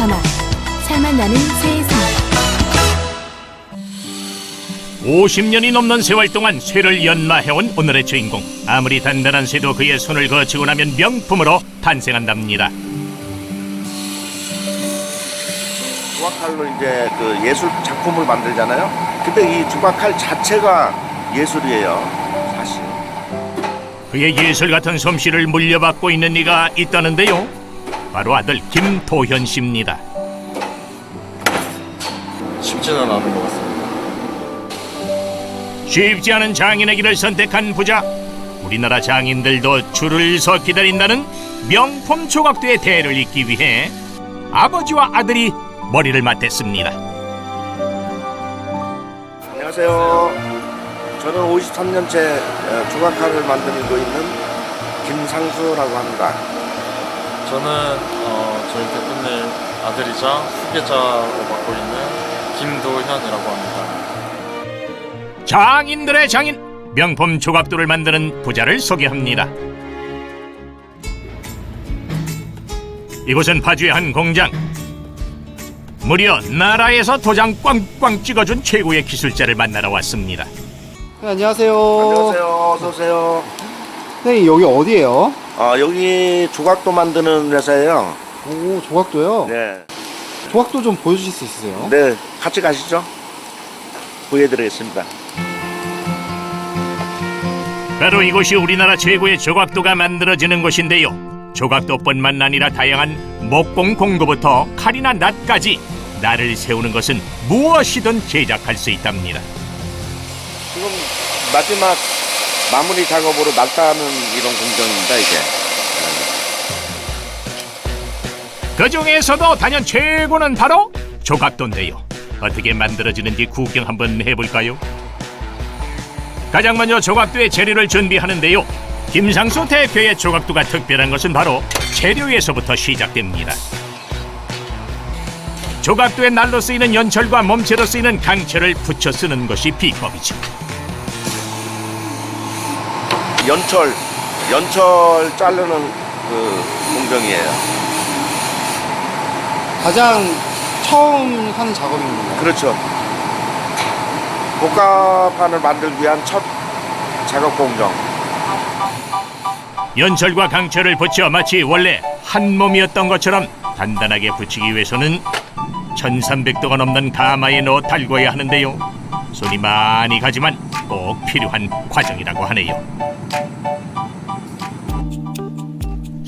변화, 살맛 나는 세상. 50년이 넘는 세월 동안 쇠를 연마해온 오늘의 주인공. 아무리 단단한 쇠도 그의 손을 거치고 나면 명품으로 탄생한답니다. 조각칼로 이제 그 예술 작품을 만들잖아요. 근데 이 조각칼 자체가 예술이에요, 사실. 그의 예술 같은 솜씨를 물려받고 있는 이가 있다는데요. 바로 아들 김도현 씨입니다. 쉽지는 않은 것 같습니다. 쉽지 않은 장인의 길을 선택한 부자. 우리나라 장인들도 줄을 서 기다린다는 명품 조각도의 대를 잇기 위해 아버지와 아들이 머리를 맞댔습니다. 안녕하세요. 저는 53년째 조각칼을 만들고 있는 김상수라고 합니다. 저는 저희 대표님 아들이자 후계자로 맡고 있는 김도현이라고 합니다. 장인들의 장인, 명품 조각도를 만드는 부자를 소개합니다. 이곳은 파주의 한 공장. 무려 나라에서 도장 꽝꽝 찍어준 최고의 기술자를 만나러 왔습니다. 네, 안녕하세요. 안녕하세요. 어서 오세요. 네, 여기 어디예요? 여기 조각도 만드는 회사예요. 오, 조각도요? 네. 조각도 좀 보여주실 수 있으세요? 네, 같이 가시죠. 보여드리겠습니다. 바로 이곳이 우리나라 최고의 조각도가 만들어지는 곳인데요. 조각도뿐만 아니라 다양한 목공 공구부터 칼이나 낫까지 날을 세우는 것은 무엇이든 제작할 수 있답니다. 지금 마지막 마무리 작업으로 낫다는 이런 공정입니다, 이게. 그 중에서도 단연 최고는 바로 조각도인데요. 어떻게 만들어지는지 구경 한번 해볼까요? 가장 먼저 조각도의 재료를 준비하는데요. 김상수 대표의 조각도가 특별한 것은 바로 재료에서부터 시작됩니다. 조각도의 날로 쓰이는 연철과 몸체로 쓰이는 강철을 붙여 쓰는 것이 비법이죠. 연철 자르는 그 공정이에요. 가장 처음 하는 작업입니다. 그렇죠. 복합판을 만들기 위한 첫 작업 공정. 연철과 강철을 붙여 마치 원래 한 몸이었던 것처럼 단단하게 붙이기 위해서는 1300도가 넘는 가마에 넣어 달궈야 하는데요. 손이 많이 가지만 꼭 필요한 과정이라고 하네요.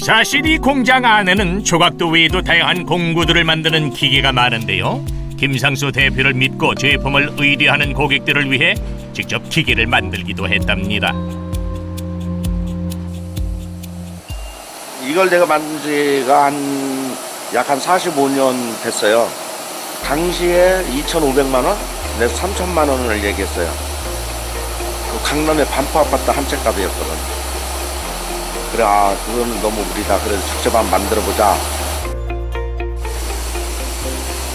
사실 이 공장 안에는 조각도 외에도 다양한 공구들을 만드는 기계가 많은데요. 김상수 대표를 믿고 제품을 의뢰하는 고객들을 위해 직접 기계를 만들기도 했답니다. 이걸 내가 만든 지가 약 한 45년 됐어요. 당시에 2,500만 원? 내가 3,000만 원을 얘기했어요. 그 강남의 반포 아파트 한 채 값이었거든. 그래, 그건 너무 무리다. 그래서 직접 한번 만들어보자.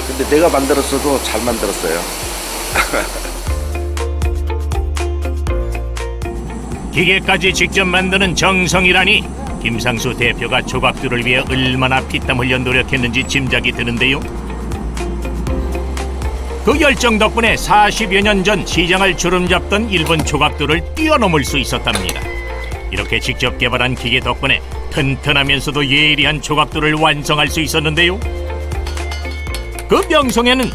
근데 내가 만들었어도 잘 만들었어요. 기계까지 직접 만드는 정성이라니 김상수 대표가 조각도를 위해 얼마나 피땀 흘려 노력했는지 짐작이 드는데요. 그 열정 덕분에 40여 년 전 시장을 주름잡던 일본 조각도를 뛰어넘을 수 있었답니다. 이렇게 직접 개발한 기계 덕분에 튼튼하면서도 예리한 조각도를 완성할 수 있었는데요. 그 명성에는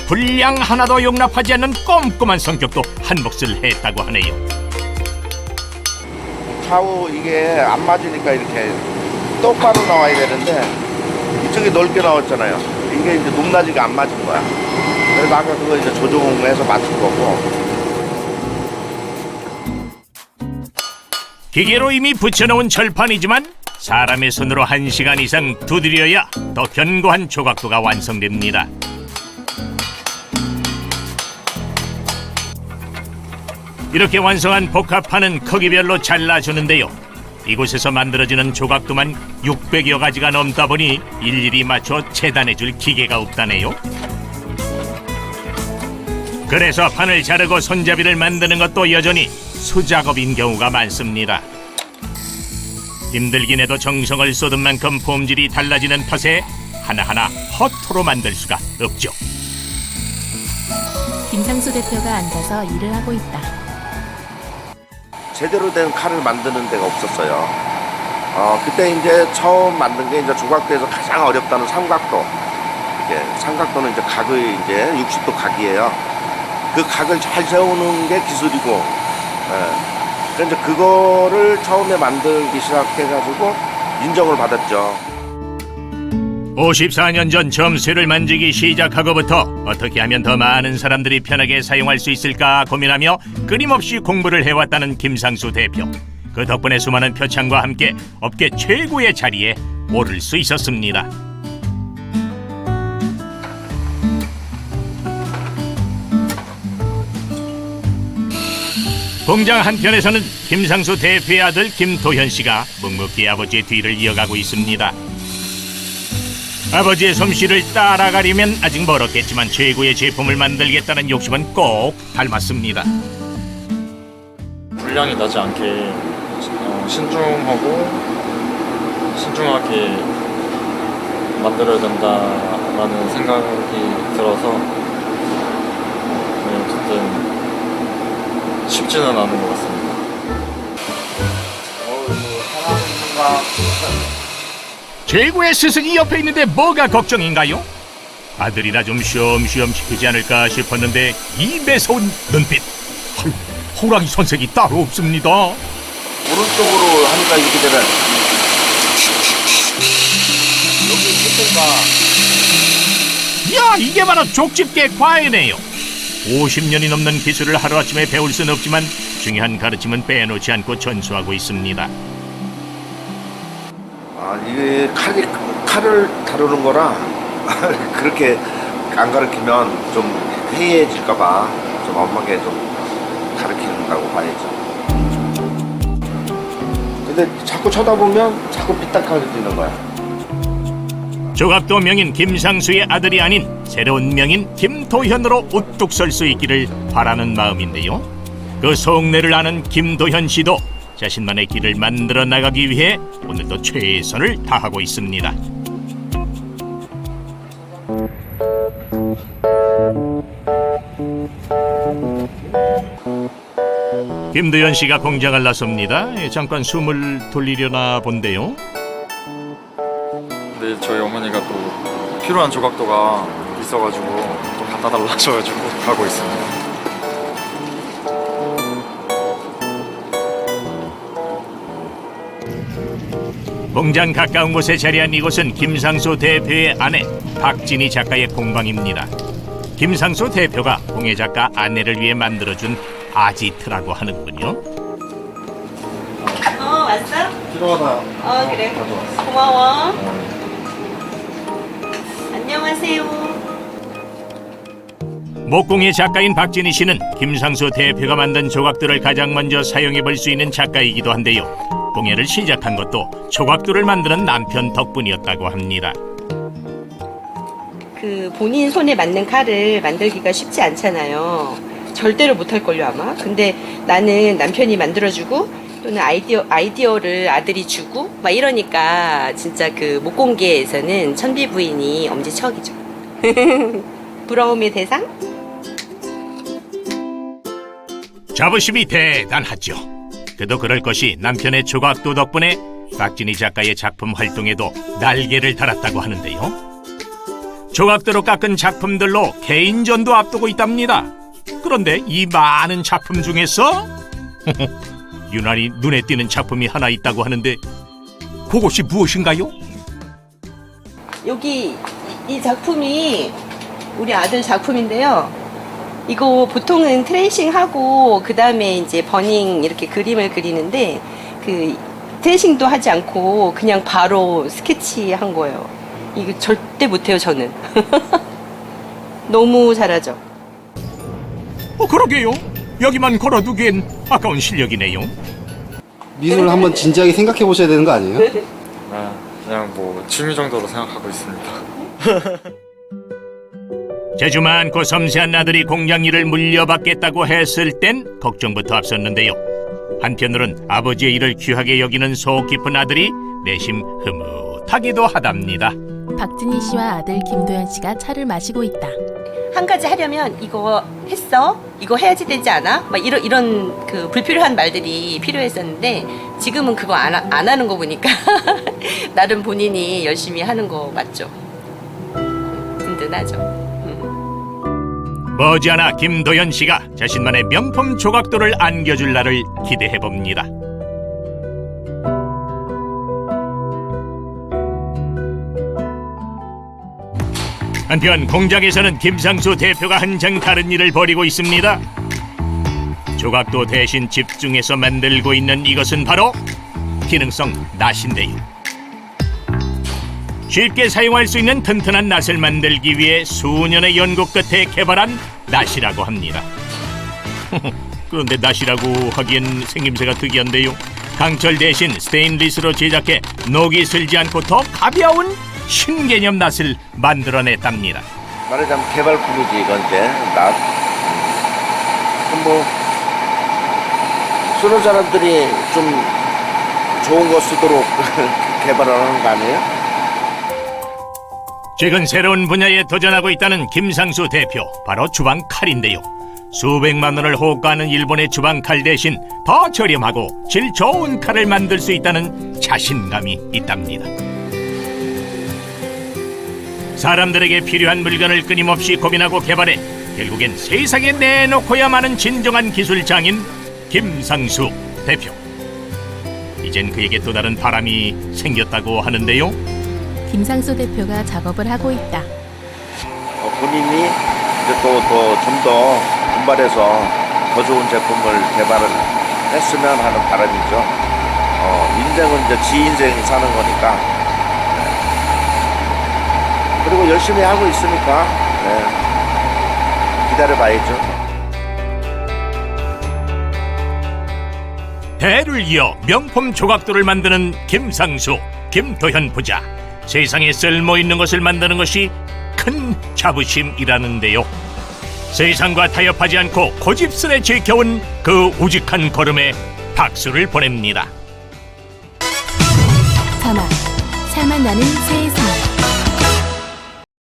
불량 하나도 용납하지 않는 꼼꼼한 성격도 한 몫을 했다고 하네요. 좌우 이게 안 맞으니까 이렇게 똑바로 나와야 되는데 이쪽이 넓게 나왔잖아요. 이게 이제 높낮이가 안 맞은 거야. 그래서 아까 그거 이제 조정해서 맞춘 거고. 기계로 이미 붙여놓은 철판이지만 사람의 손으로 1시간 이상 두드려야 더 견고한 조각도가 완성됩니다. 이렇게 완성한 복합판은 크기별로 잘라주는데요. 이곳에서 만들어지는 조각도만 600여 가지가 넘다 보니 일일이 맞춰 재단해줄 기계가 없다네요. 그래서 판을 자르고 손잡이를 만드는 것도 여전히 수작업인 경우가 많습니다. 힘들긴 해도 정성을 쏟은 만큼 품질이 달라지는 탓에 하나하나 허투루 만들 수가 없죠. 김상수 대표가 앉아서 일을 하고 있다. 제대로 된 칼을 만드는 데가 없었어요. 그때 이제 처음 만든 게 이제 조각도에서 가장 어렵다는 삼각도. 삼각도는 이제 각의 이제 60도 각이에요. 그 각을 잘 세우는 게 기술이고, 그래서 이제 그거를 처음에 만들기 시작해가지고 인정을 받았죠. 54년 전 점쇠를 만지기 시작하고부터 어떻게 하면 더 많은 사람들이 편하게 사용할 수 있을까 고민하며 끊임없이 공부를 해왔다는 김상수 대표. 그 덕분에 수많은 표창과 함께 업계 최고의 자리에 오를 수 있었습니다. 공장 한편에서는 김상수 대표의 아들 김도현 씨가 묵묵히 아버지의 뒤를 이어가고 있습니다. 아버지의 솜씨를 따라가려면 아직 멀었겠지만 최고의 제품을 만들겠다는 욕심은 꼭 닮았습니다. 불량이 나지 않게 신중하고 신중하게 만들어야 된다라는 생각이 들어서 어쨌든 쉽지는 않은 것 같습니다. 최고의 스승이 옆에 있는데 뭐가 걱정인가요? 아들이나 좀 쉬엄쉬엄 시키지 않을까 싶었는데 이 매서운 눈빛. 아유, 호랑이 선생이 따로 없습니다. 오른쪽으로 하니까 이렇게 되면 여기 끝에가 야, 이게 바로 족집게 과외네요. 50년이 넘는 기술을 하루아침에 배울 수는 없지만 중요한 가르침은 빼놓지 않고 전수하고 있습니다. 이게 칼을 다루는 거라 그렇게 안 가르치면 좀 해이해질까봐 좀 엄하게 좀 가르친다고 봐야죠. 근데 자꾸 쳐다보면 자꾸 삐딱하게 거야. 조각도 명인 김상수의 아들이 아닌 새로운 명인 김도현으로 우뚝 설 수 있기를 바라는 마음인데요. 그 속내를 아는 김도현 씨도 자신만의 길을 만들어 나가기 위해 오늘도 최선을 다하고 있습니다. 김도현 씨가 공장을 나섭니다. 잠깐 숨을 돌리려나 본데요. 근데 저희 어머니가 또 필요한 조각도가 있어가지고 또 갖다 달라 하셔가지고 가고 있습니다. 공장 가까운 곳에 자리한 이곳은 김상수 대표의 아내 박진희 작가의 공방입니다. 김상수 대표가 공예 작가 아내를 위해 만들어준 아지트라고 하는군요. 왔어? 필요하다. 그래. 고마워. 안녕하세요. 목공예 작가인 박진희 씨는 김상수 대표가 만든 조각들을 가장 먼저 사용해 볼 수 있는 작가이기도 한데요. 공예를 시작한 것도 조각들을 만드는 남편 덕분이었다고 합니다. 그 본인 손에 맞는 칼을 만들기가 쉽지 않잖아요. 절대로 못할걸요 아마. 근데 나는 남편이 만들어주고 또는 아이디어를 아들이 주고 막 이러니까 진짜 그 목공계에서는 천비 부인이 엄지척이죠. 부러움의 대상? 자부심이 대단하죠. 그도 그럴 것이 남편의 조각도 덕분에 박진희 작가의 작품 활동에도 날개를 달았다고 하는데요. 조각도로 깎은 작품들로 개인전도 앞두고 있답니다. 그런데 이 많은 작품 중에서 유난히 눈에 띄는 작품이 하나 있다고 하는데 그것이 무엇인가요? 여기 이 작품이 우리 아들 작품인데요. 이거 보통은 트레이싱하고 그 다음에 이제 버닝 이렇게 그림을 그리는데 그 트레이싱도 하지 않고 그냥 바로 스케치한 거예요. 이거 절대 못해요 저는. 너무 잘하죠. 그러게요. 여기만 걸어두기엔 아까운 실력이네요. 미술을 한번 진지하게 생각해 보셔야 되는 거 아니에요? 그냥 뭐 취미 정도로 생각하고 있습니다. 재주 많고 섬세한 아들이 공장 일을 물려받겠다고 했을 땐 걱정부터 앞섰는데요. 한편으론 아버지의 일을 귀하게 여기는 속 깊은 아들이 내심 흐뭇하기도 하답니다. 박진희 씨와 아들 김도현 씨가 차를 마시고 있다. 한 가지 하려면 이거 했어? 이거 해야지 되지 않아? 막 이런 그 불필요한 말들이 필요했었는데 지금은 그거 안 하는 거 보니까 나름 본인이 열심히 하는 거 맞죠? 든든하죠. 머지않아 김도현 씨가 자신만의 명품 조각도를 안겨줄 날을 기대해 봅니다. 한편 공장에서는 김상수 대표가 한창 다른 일을 벌이고 있습니다. 조각도 대신 집중해서 만들고 있는 이것은 바로 기능성 낫인데요. 쉽게 사용할 수 있는 튼튼한 낫을 만들기 위해 수년의 연구 끝에 개발한 낫이라고 합니다. 그런데 낫이라고 하기엔 생김새가 특이한데요. 강철 대신 스테인리스로 제작해 녹이 슬지 않고 더 가벼운 신개념 낫을 만들어냈답니다. 말하자면 개발품이지 이건 이제 낫. 뭐 쓰는 사람들이 좀 좋은 거 쓰도록 개발하는 거 아니에요? 최근 새로운 분야에 도전하고 있다는 김상수 대표, 바로 주방 칼인데요. 수백만 원을 호가하는 일본의 주방 칼 대신 더 저렴하고 질 좋은 칼을 만들 수 있다는 자신감이 있답니다. 사람들에게 필요한 물건을 끊임없이 고민하고 개발해 결국엔 세상에 내놓고야마는 진정한 기술장인 김상수 대표. 이젠 그에게 또 다른 바람이 생겼다고 하는데요. 김상수 대표가 작업을 하고 있다. 본인이 이제 또 좀 더 분발해서 더 좋은 제품을 개발을 했으면 하는 바람이죠. 인생은 이제 지 인생이 사는 거니까. 그리고 열심히 하고 있으니까 기다려봐야죠. 대를 이어 명품 조각도를 만드는 김상수, 김도현 부자. 세상에 쓸모있는 것을 만드는 것이 큰 자부심이라는데요. 세상과 타협하지 않고 고집스레 지켜온 그 우직한 걸음에 박수를 보냅니다. 자막, 살맛 나는 세상.